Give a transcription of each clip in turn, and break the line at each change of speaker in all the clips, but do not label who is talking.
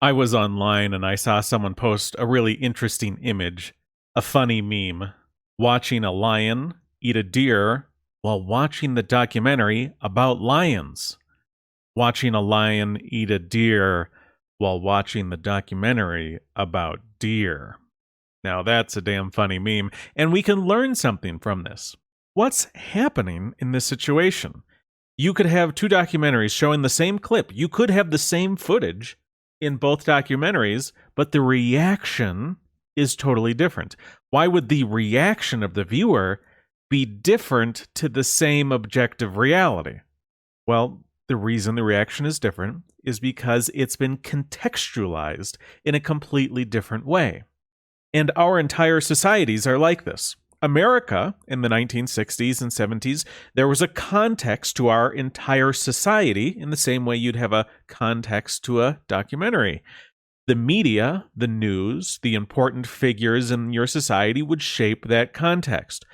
I was online and I saw someone post a really interesting image, a funny meme, watching a lion eat a deer while watching the documentary about lions. Watching a lion eat a deer while watching the documentary about deer. Now that's a damn funny meme, and we can learn something from this. What's happening in this situation? You could have two documentaries showing the same clip. You could have the same footage in both documentaries, but the reaction is totally different. Why would the reaction of the viewer be different to the same objective reality? Well, the reason the reaction is different is because it's been contextualized in a completely different way. And our entire societies are like this. America, in the 1960s and 70s, there was a context to our entire society in the same way you'd have a context to a documentary. The media, the news, the important figures in your society would shape that context.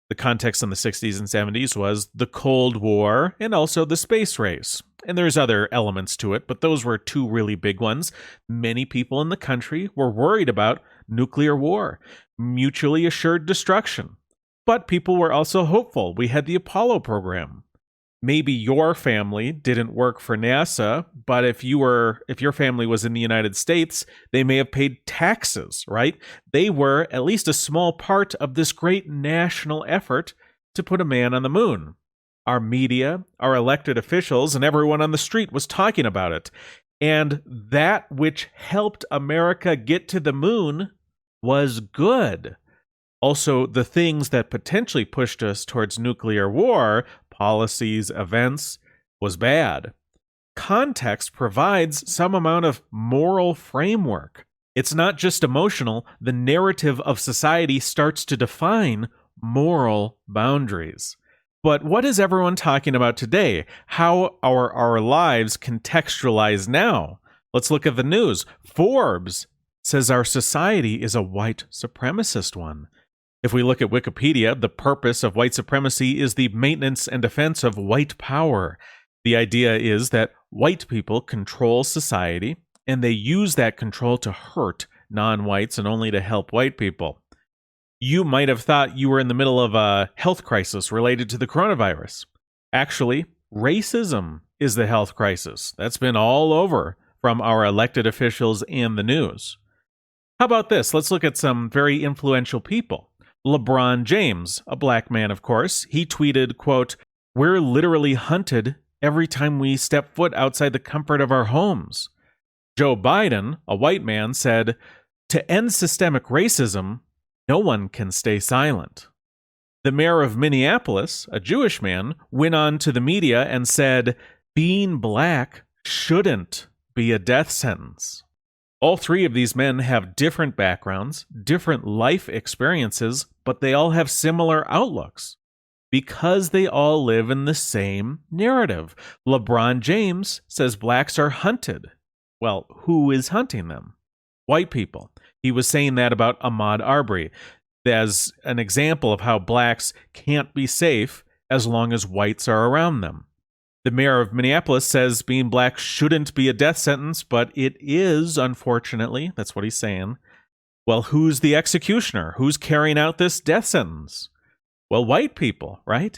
The context in the 60s and 70s was the Cold War and also the space race. And there's other elements to it, but those were two really big ones. Many people in the country were worried about nuclear war, mutually assured destruction. But people were also hopeful. We had the Apollo program. Maybe your family didn't work for NASA, but if your family was in the United States, they may have paid taxes, right? They were at least a small part of this great national effort to put a man on the moon. Our media, our elected officials, and everyone on the street was talking about it. And that which helped America get to the moon was good. Also, the things that potentially pushed us towards nuclear war, policies, events, was bad. Context provides some amount of moral framework. It's not just emotional. The narrative of society starts to define moral boundaries. But what is everyone talking about today? How are our lives contextualized now? Let's look at the news. Forbes says our society is a white supremacist one. If we look at Wikipedia, the purpose of white supremacy is the maintenance and defense of white power. The idea is that white people control society, and they use that control to hurt non-whites and only to help white people. You might have thought you were in the middle of a health crisis related to the coronavirus. Actually, racism is the health crisis. That's been all over from our elected officials and the news. How about this? Let's look at some very influential people. LeBron James, a black man, of course, he tweeted, quote, "We're literally hunted every time we step foot outside the comfort of our homes." Joe Biden, a white man, said, "To end systemic racism, no one can stay silent." The mayor of Minneapolis, a Jewish man, went on to the media and said, "Being black shouldn't be a death sentence." All three of these men have different backgrounds, different life experiences, but they all have similar outlooks because they all live in the same narrative. LeBron James says blacks are hunted. Well, who is hunting them? White people. He was saying that about Ahmaud Arbery as an example of how blacks can't be safe as long as whites are around them. The mayor of Minneapolis says being black shouldn't be a death sentence, but it is, unfortunately. That's what he's saying. Well, who's the executioner? Who's carrying out this death sentence? Well, white people, right?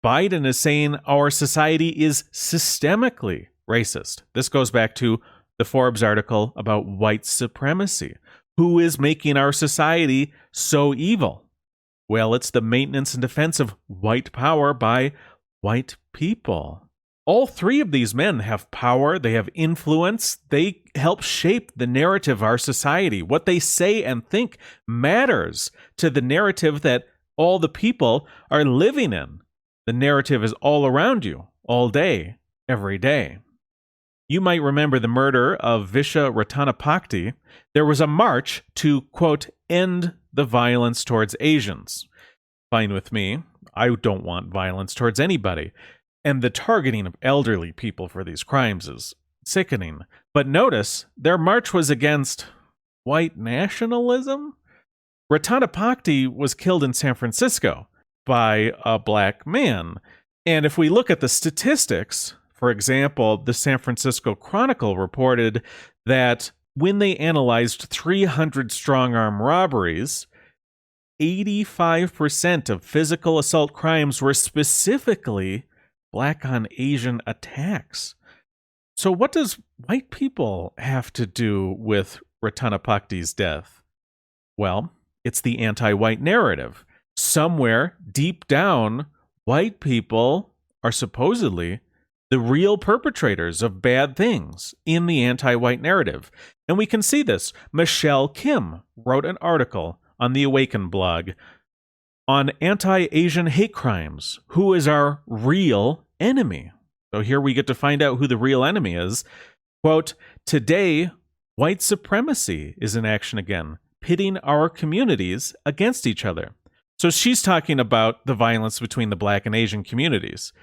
Biden is saying our society is systemically racist. This goes back to the Forbes article about white supremacy. Who is making our society so evil? Well, it's the maintenance and defense of white power by white people. All three of these men have power, they have influence, they help shape the narrative of our society. What they say and think matters to the narrative that all the people are living in. The narrative is all around you, all day, every day. You might remember the murder of Visha Ratanapakdee. There was a march to, quote, end the violence towards Asians. Fine with me. I don't want violence towards anybody. And the targeting of elderly people for these crimes is sickening. But notice, their march was against white nationalism? Ratanapakdee was killed in San Francisco by a black man. And if we look at the statistics For example, the San Francisco Chronicle reported that when they analyzed 300 strong-arm robberies, 85% of physical assault crimes were specifically Black on Asian attacks. So what does white people have to do with Ratanapakdit's death? Well, it's the anti-white narrative. Somewhere deep down, white people are supposedly the real perpetrators of bad things in the anti-white narrative. And we can see this. Michelle Kim wrote an article on the Awaken blog on anti-Asian hate crimes. Who is our real enemy? So here we get to find out who the real enemy is. Quote, today, white supremacy is in action again, pitting our communities against each other. So she's talking about the violence between the Black and Asian communities.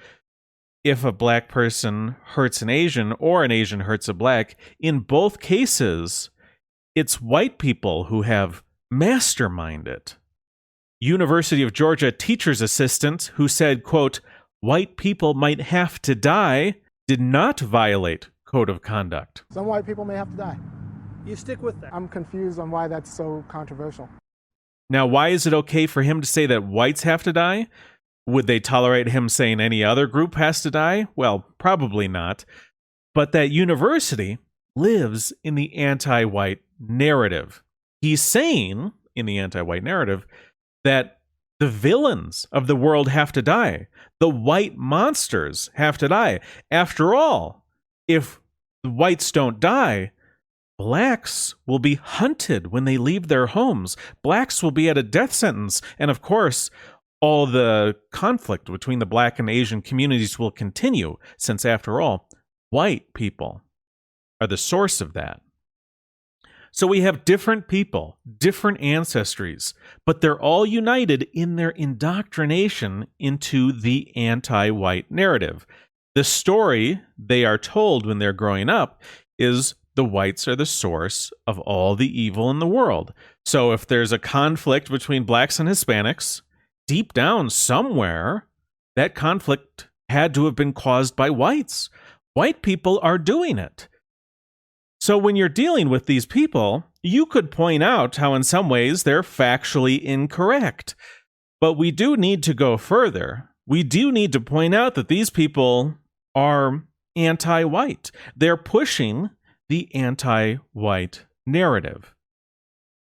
If a Black person hurts an Asian or an Asian hurts a Black, in both cases, it's white people who have masterminded. University of Georgia teacher's assistant who said, quote, white people might have to die, did not violate code of conduct.
Some white people may have to die.
You stick with that.
I'm confused on why that's so controversial.
Now, why is it okay for him to say that whites have to die? Would they tolerate him saying any other group has to die? Well, probably not. But that university lives in the anti-white narrative. He's saying, in the anti-white narrative, that the villains of the world have to die. The white monsters have to die. After all, if the whites don't die, Blacks will be hunted when they leave their homes. Blacks will be at a death sentence. And of course, all the conflict between the Black and Asian communities will continue, since after all, white people are the source of that. So we have different people, different ancestries, but they're all united in their indoctrination into the anti-white narrative. The story they are told when they're growing up is the whites are the source of all the evil in the world. So if there's a conflict between Blacks and Hispanics, deep down somewhere, that conflict had to have been caused by whites. White people are doing it. So when you're dealing with these people, you could point out how in some ways they're factually incorrect. But we do need to go further. We do need to point out that these people are anti-white. They're pushing the anti-white narrative.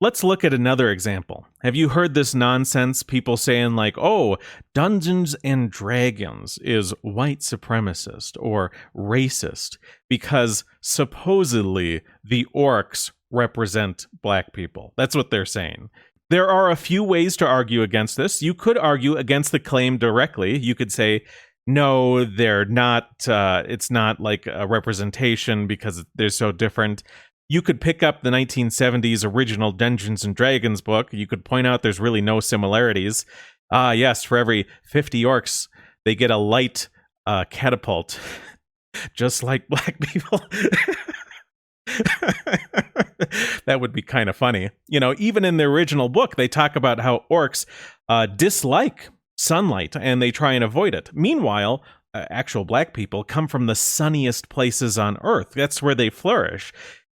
Let's look at another example. Have you heard this nonsense? People saying like, oh, Dungeons and Dragons is white supremacist or racist because supposedly the orcs represent Black people. That's what they're saying. There are a few ways to argue against this. You could argue against the claim directly. You could say, no, they're not. It's not like a representation because they're so different. You could pick up the 1970s original Dungeons and Dragons book. You could point out there's really no similarities. Yes, for every 50 orcs, they get a light catapult, just like Black people. That would be kind of funny. You know, even in the original book, they talk about how orcs dislike sunlight and they try and avoid it. Meanwhile, actual Black people come from the sunniest places on Earth. That's where they flourish.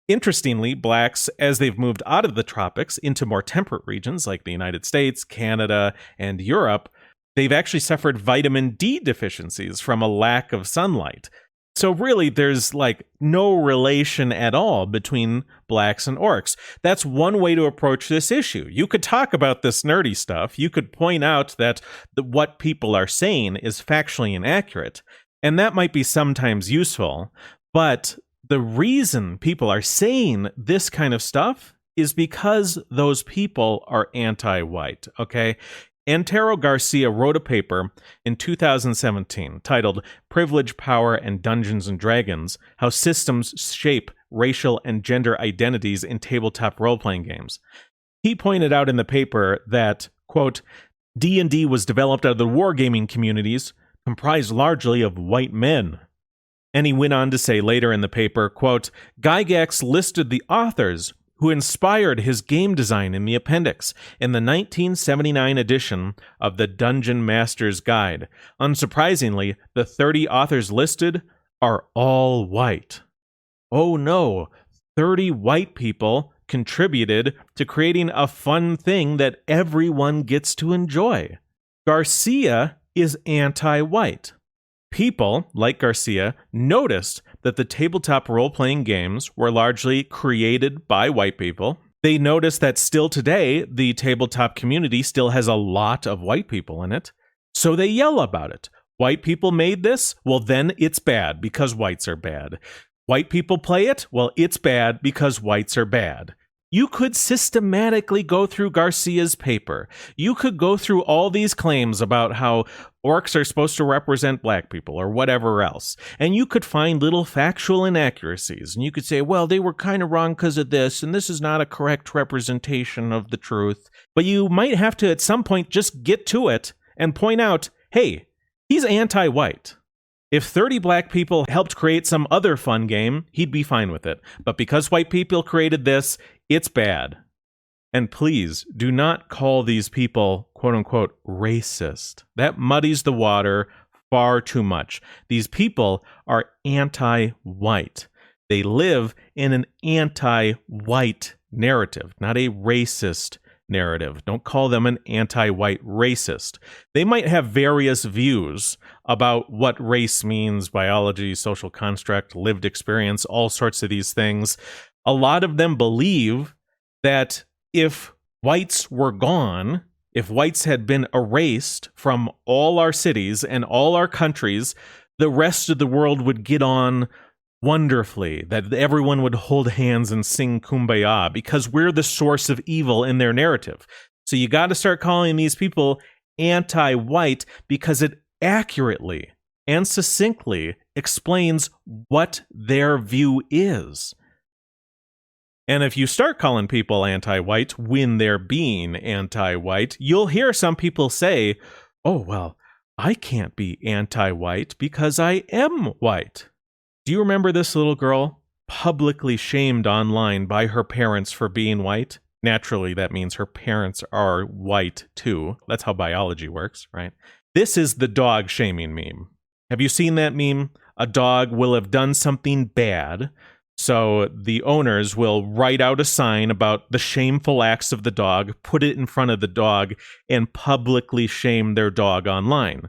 Interestingly, Blacks, as they've moved out of the tropics into more temperate regions like the United States, Canada, and Europe, they've actually suffered vitamin D deficiencies from a lack of sunlight. So really, there's like no relation at all between Blacks and orcs. That's one way to approach this issue. You could talk about this nerdy stuff. You could point out that what people are saying is factually inaccurate, and that might be sometimes useful, but the reason people are saying this kind of stuff is because those people are anti-white, okay? Antero Garcia wrote a paper in 2017 titled Privilege, Power, and Dungeons and Dragons, How Systems Shape Racial and Gender Identities in Tabletop Role-Playing Games. He pointed out in the paper that, quote, D&D was developed out of the wargaming communities comprised largely of white men. And he went on to say later in the paper, quote, Gygax listed the authors who inspired his game design in the appendix in the 1979 edition of the Dungeon Master's Guide. Unsurprisingly, the 30 authors listed are all white. Oh no, 30 white people contributed to creating a fun thing that everyone gets to enjoy. Garcia is anti-white. People, like Garcia, noticed that the tabletop role-playing games were largely created by white people. They noticed that still today, the tabletop community still has a lot of white people in it. So they yell about it. White people made this? Well, then it's bad because whites are bad. White people play it? Well, it's bad because whites are bad. You could systematically go through Garcia's paper. You could go through all these claims about how orcs are supposed to represent black people or whatever else. And you could find little factual inaccuracies. And you could say, well, they were kind of wrong because of this, and this is not a correct representation of the truth. But you might have to, at some point, just get to it and point out, hey, he's anti-white. If 30 black people helped create some other fun game, he'd be fine with it. But because white people created this, it's bad. And please do not call these people, quote unquote, racist. That muddies the water far too much. These people are anti-white. They live in an anti-white narrative, not a racist narrative. Don't call them an anti-white racist. They might have various views about what race means, biology, social construct, lived experience, all sorts of these things. A lot of them believe that if whites were gone, if whites had been erased from all our cities and all our countries, the rest of the world would get on wonderfully, that everyone would hold hands and sing Kumbaya because we're the source of evil in their narrative. So you got to start calling these people anti-white because it accurately and succinctly explains what their view is. And if you start calling people anti-white when they're being anti-white, you'll hear some people say, oh, well, I can't be anti-white because I am white. Do you remember this little girl publicly shamed online by her parents for being white? Naturally, that means her parents are white too. That's how biology works, right? This is the dog shaming meme. Have you seen that meme? A dog will have done something bad, so the owners will write out a sign about the shameful acts of the dog, put it in front of the dog, and publicly shame their dog online.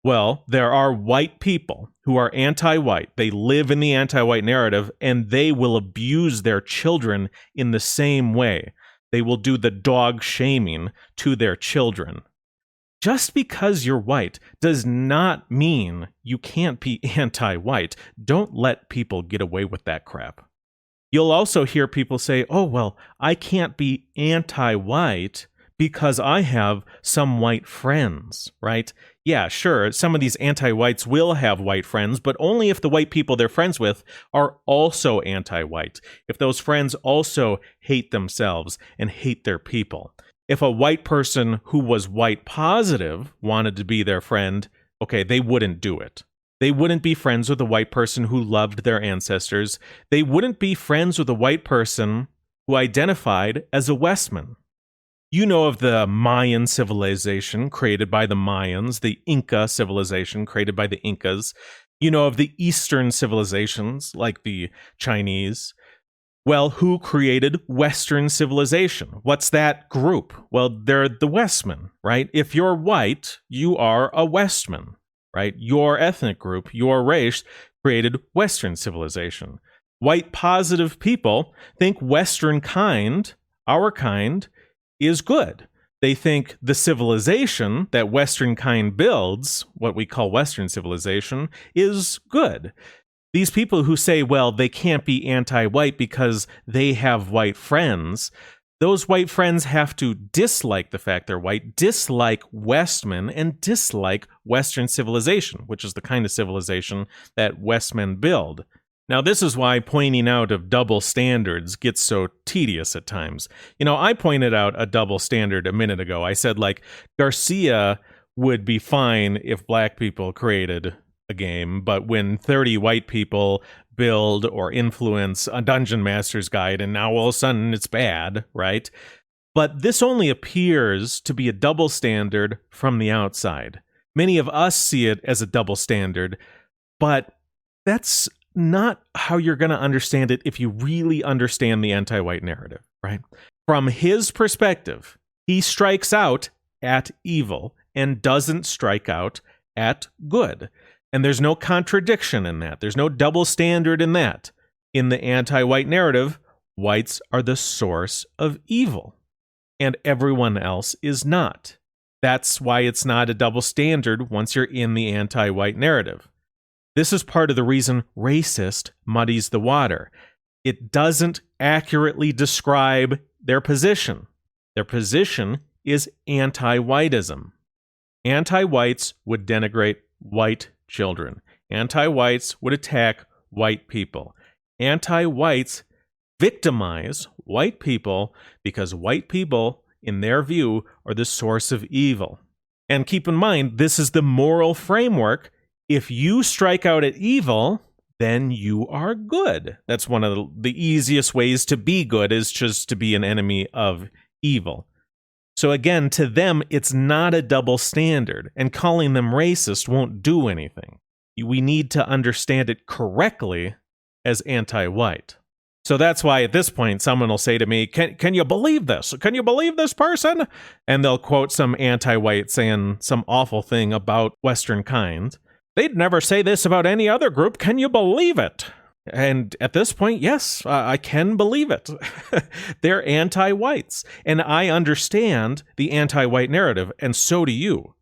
Well, there are white people who are anti-white. They live in the anti-white narrative, and they will abuse their children in the same way. They will do the dog shaming to their children. Just because you're white does not mean you can't be anti-white. Don't let people get away with that crap. You'll also hear people say, oh, well, I can't be anti-white because I have some white friends, right? Yeah, sure, some of these anti-whites will have white friends, but only if the white people they're friends with are also anti-white. If those friends also hate themselves and hate their people. If a white person who was white positive wanted to be their friend, okay, they wouldn't do it. They wouldn't be friends with a white person who loved their ancestors. They wouldn't be friends with a white person who identified as a Westman. You know of the Mayan civilization created by the Mayans, the Inca civilization created by the Incas. You know of the Eastern civilizations like the Chinese. Well, who created Western civilization? What's that group? Well, they're the Westmen, right? If you're white, you are a Westman, right? Your ethnic group, your race created Western civilization. White positive people think Western kind, our kind, is good. They think the civilization that Western kind builds, what we call Western civilization, is good. These people who say, well, they can't be anti-white because they have white friends, those white friends have to dislike the fact they're white, dislike Westmen, and dislike Western civilization, which is the kind of civilization that Westmen build. Now, this is why pointing out of double standards gets so tedious at times. You know, I pointed out a double standard a minute ago. I said, like, Garcia would be fine if black people created a game, but when 30 white people build or influence a Dungeon Master's Guide, and now all of a sudden it's bad, right? But this only appears to be a double standard from the outside. Many of us see it as a double standard, but That's not how you're going to understand it if you really understand the anti-white narrative, right? From his perspective, he strikes out at evil and doesn't strike out at good. And there's no contradiction in that. There's no double standard in that. In the anti-white narrative, whites are the source of evil, and everyone else is not. That's why it's not a double standard once you're in the anti-white narrative. This is part of the reason racist muddies the water. It doesn't accurately describe their position. Their position is anti-whitism. Anti-whites would denigrate white children. Anti-whites would attack white people. Anti-whites victimize white people because white people, in their view, are the source of evil. And keep in mind, this is the moral framework. If you strike out at evil, then you are good. That's one of the easiest ways to be good, is just to be an enemy of evil. So again, to them, it's not a double standard, and calling them racist won't do anything. We need to understand it correctly as anti-white. So that's why at this point, someone will say to me, can you believe this? Can you believe this person? And they'll quote some anti-white saying some awful thing about Western kind. They'd never say this about any other group. Can you believe it? And at this point, yes, I can believe it. They're anti-whites. And I understand the anti-white narrative, and so do you.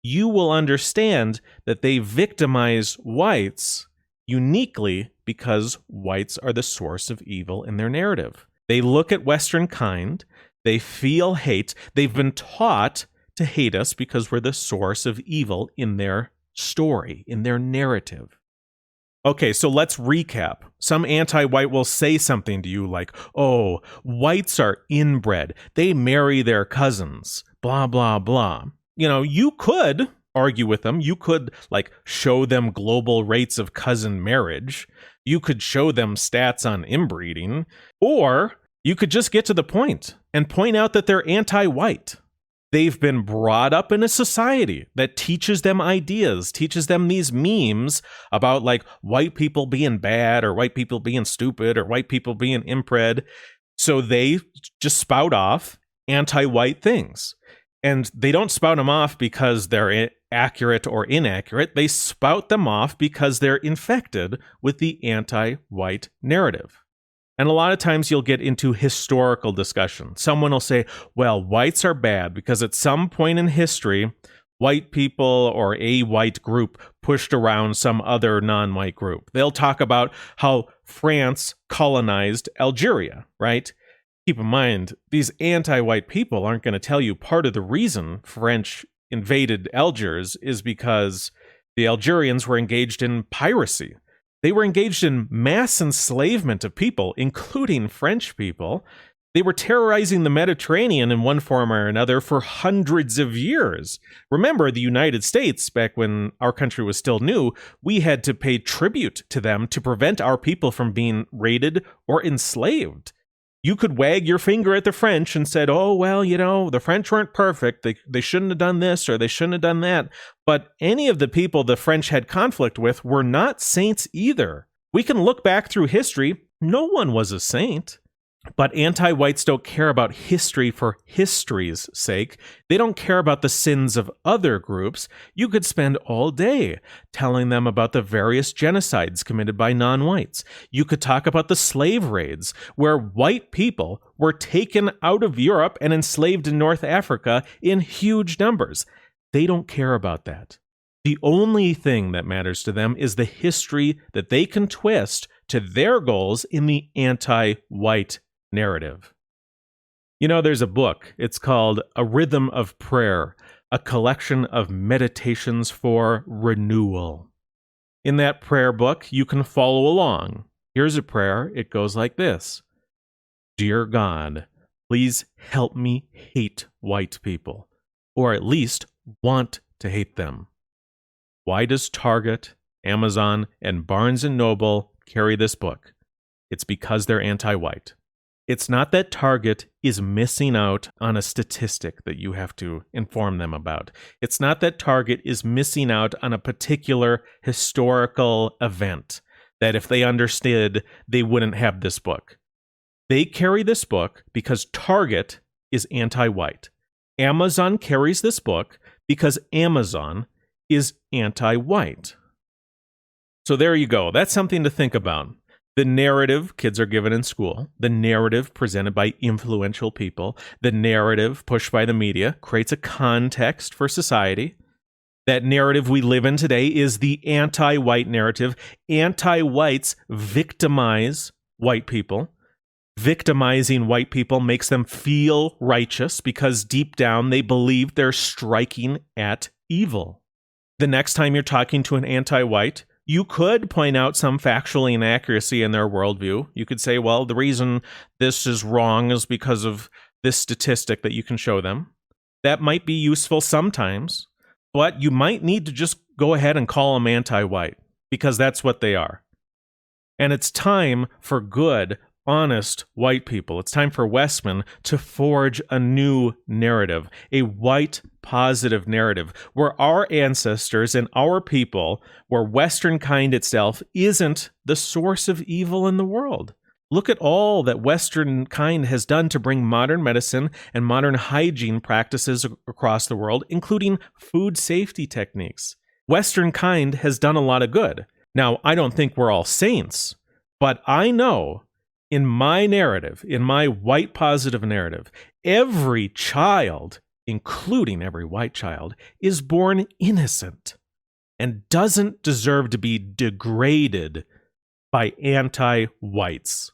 You will understand that they victimize whites uniquely because whites are the source of evil in their narrative. They look at Western kind, they feel hate, they've been taught to hate us because we're the source of evil in their story, in their narrative. Okay, so let's recap. Some anti-white will say something to you like, oh, whites are inbred, they marry their cousins, blah, blah, blah. You know, you could argue with them. You could show them global rates of cousin marriage. You could show them stats on inbreeding, or you could just get to the point and point out that they're anti-white. They've been brought up in a society that teaches them ideas, teaches them these memes about white people being bad or white people being stupid or white people being inbred. So they just spout off anti-white things. And they don't spout them off because they're accurate or inaccurate. They spout them off because they're infected with the anti-white narrative. And a lot of times you'll get into historical discussion. Someone will say, well, whites are bad because at some point in history, white people or a white group pushed around some other non-white group. They'll talk about how France colonized Algeria, right? Keep in mind, these anti-white people aren't going to tell you part of the reason French invaded Algiers is because the Algerians were engaged in piracy. They were engaged in mass enslavement of people, including French people. They were terrorizing the Mediterranean in one form or another for hundreds of years. Remember, the United States, back when our country was still new, we had to pay tribute to them to prevent our people from being raided or enslaved. You could wag your finger at the French and said, oh, well, the French weren't perfect. They shouldn't have done this or they shouldn't have done that. But any of the people the French had conflict with were not saints either. We can look back through history. No one was a saint. But anti-whites don't care about history for history's sake. They don't care about the sins of other groups. You could spend all day telling them about the various genocides committed by non-whites. You could talk about the slave raids, where white people were taken out of Europe and enslaved in North Africa in huge numbers. They don't care about that. The only thing that matters to them is the history that they can twist to their goals in the anti-white narrative. There's a book. It's called A Rhythm of Prayer, a collection of meditations for renewal. In that prayer book, you can follow along. Here's a prayer. It goes like this. Dear God, please help me hate white people, or at least want to hate them. Why does Target, Amazon, and Barnes & Noble carry this book? It's because they're anti-white. It's not that Target is missing out on a statistic that you have to inform them about. It's not that Target is missing out on a particular historical event. that if they understood, they wouldn't have this book. They carry this book because Target is anti-white. Amazon carries this book because Amazon is anti-white. So there you go. That's something to think about. The narrative kids are given in school, the narrative presented by influential people, the narrative pushed by the media creates a context for society. That narrative we live in today is the anti-white narrative. Anti-whites victimize white people. Victimizing white people makes them feel righteous because deep down they believe they're striking at evil. The next time you're talking to an anti-white, you could point out some factual inaccuracy in their worldview. You could say, well, the reason this is wrong is because of this statistic that you can show them. That might be useful sometimes, but you might need to just go ahead and call them anti-white because that's what they are. And it's time for good, honest white people. It's time for Westman to forge a new narrative, a white positive narrative, where our ancestors and our people, where Western kind itself isn't the source of evil in the world. Look at all that Western kind has done to bring modern medicine and modern hygiene practices across the world, including food safety techniques. Western kind has done a lot of good. Now, I don't think we're all saints, but I know in my narrative, in my white positive narrative, every child, including every white child, is born innocent and doesn't deserve to be degraded by anti-whites.